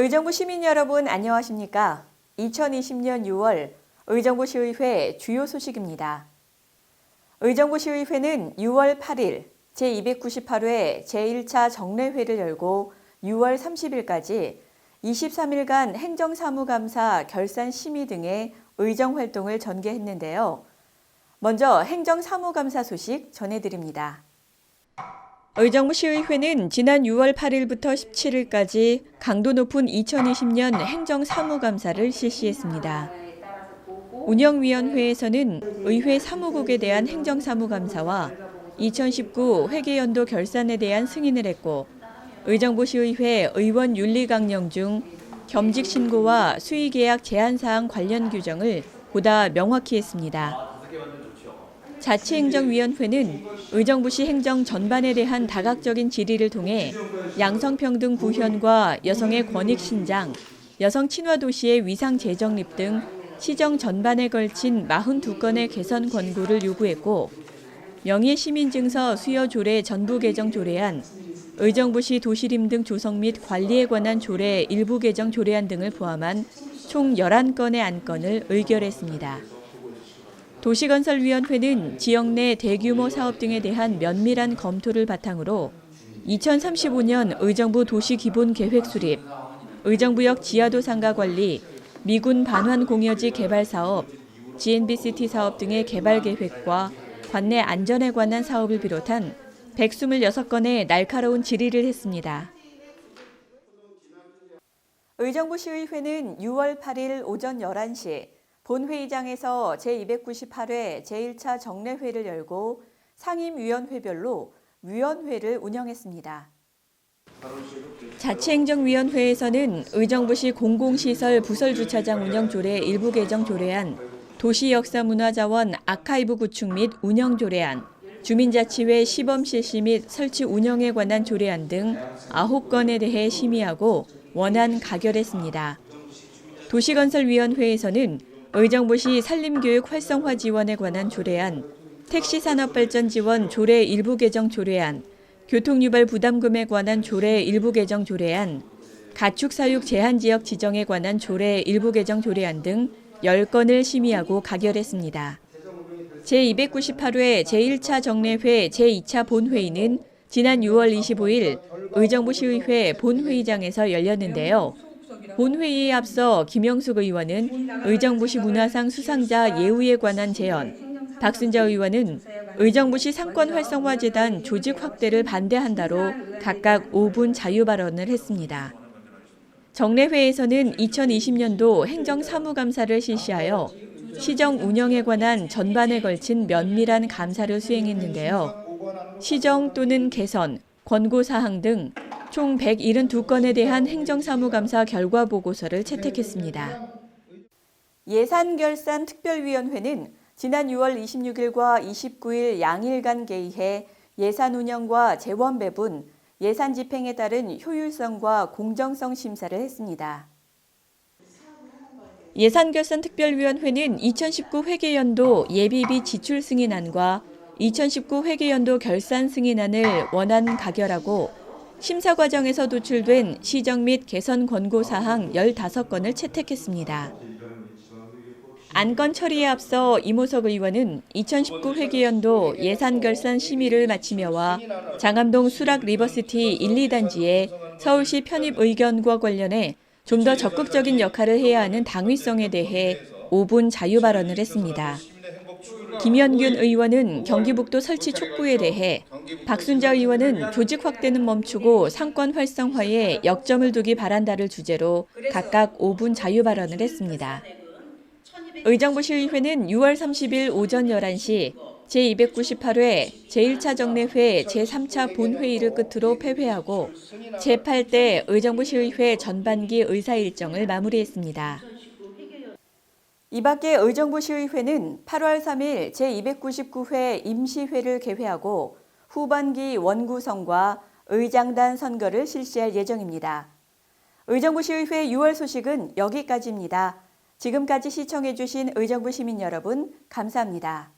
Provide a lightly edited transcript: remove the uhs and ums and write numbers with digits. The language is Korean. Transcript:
의정부 시민 여러분 안녕하십니까? 2020년 6월 의정부시의회 주요 소식입니다. 의정부시의회는 6월 8일 제298회 제1차 정례회를 열고 6월 30일까지 23일간 행정사무감사, 결산심의 등의 의정활동을 전개했는데요. 먼저 행정사무감사 소식 전해드립니다. 의정부시의회는 지난 6월 8일부터 17일까지 강도 높은 2020년 행정사무감사를 실시했습니다. 운영위원회에서는 의회 사무국에 대한 행정사무감사와 2019 회계연도 결산에 대한 승인을 했고, 의정부시의회 의원 윤리강령 중 겸직신고와 수의계약 제한사항 관련 규정을 보다 명확히 했습니다. 자치행정위원회는 의정부시 행정 전반에 대한 다각적인 질의를 통해 양성평등 구현과 여성의 권익 신장, 여성 친화 도시의 위상 재정립 등 시정 전반에 걸친 42건의 개선 권고를 요구했고, 명예시민증서 수여 조례 전부 개정 조례안, 의정부시 도시림 등 조성 및 관리에 관한 조례 일부 개정 조례안 등을 포함한 총 11건의 안건을 의결했습니다. 도시건설위원회는 지역 내 대규모 사업 등에 대한 면밀한 검토를 바탕으로 2035년 의정부 도시기본계획 수립, 의정부역 지하도 상가 관리, 미군 반환 공여지 개발 사업, GNBCT 사업 등의 개발 계획과 관내 안전에 관한 사업을 비롯한 126건의 날카로운 질의를 했습니다. 의정부시의회는 6월 8일 오전 11시 본회의장에서 제298회 제1차 정례회를 열고 상임위원회별로 위원회를 운영했습니다. 자치행정위원회에서는 의정부시 공공시설 부설주차장 운영 조례 일부 개정 조례안, 도시역사문화자원 아카이브 구축 및 운영 조례안, 주민자치회 시범 실시 및 설치 운영에 관한 조례안 등 9건에 대해 심의하고 원안 가결했습니다. 도시건설위원회에서는 의정부시 산림교육 활성화 지원에 관한 조례안, 택시산업발전 지원 조례 일부 개정 조례안, 교통유발 부담금에 관한 조례 일부 개정 조례안, 가축사육 제한지역 지정에 관한 조례 일부 개정 조례안 등 10건을 심의하고 가결했습니다. 제298회 제1차 정례회 제2차 본회의는 지난 6월 25일 의정부시의회 본회의장에서 열렸는데요. 본회의에 앞서 김영숙 의원은 의정부시 문화상 수상자 예우에 관한 제언, 박순자 의원은 의정부시 상권활성화재단 조직 확대를 반대한다로 각각 5분 자유 발언을 했습니다. 정례회에서는 2020년도 행정사무감사를 실시하여 시정 운영에 관한 전반에 걸친 면밀한 감사를 수행했는데요. 시정 또는 개선, 권고사항 등 총 172건에 대한 행정사무감사 결과보고서를 채택했습니다. 예산결산특별위원회는 지난 6월 26일과 29일 양일간 개의해 예산 운영과 재원 배분, 예산 집행에 따른 효율성과 공정성 심사를 했습니다. 예산결산특별위원회는 2019 회계연도 예비비 지출 승인안과 2019 회계연도 결산 승인안을 원안 가결하고 심사 과정에서 도출된 시정 및 개선 권고 사항 15건을 채택했습니다. 안건 처리에 앞서 이모석 의원은 2019 회계연도 예산결산 심의를 마치며와 장암동 수락 리버시티 1, 2단지의 서울시 편입 의견과 관련해 좀 더 적극적인 역할을 해야 하는 당위성에 대해 5분 자유 발언을 했습니다. 김현균 의원은 경기북도 설치 촉구에 대해, 박순자 의원은 조직 확대는 멈추고 상권 활성화에 역점을 두기 바란다를 주제로 각각 5분 자유 발언을 했습니다. 의정부시의회는 6월 30일 오전 11시 제298회 제1차 정례회 제3차 본회의를 끝으로 폐회하고 제8대 의정부시의회 전반기 의사일정을 마무리했습니다. 이 밖에 의정부시의회는 8월 3일 제299회 임시회를 개회하고 후반기 원구성과 의장단 선거를 실시할 예정입니다. 의정부시의회 6월 소식은 여기까지입니다. 지금까지 시청해주신 의정부 시민 여러분, 감사합니다.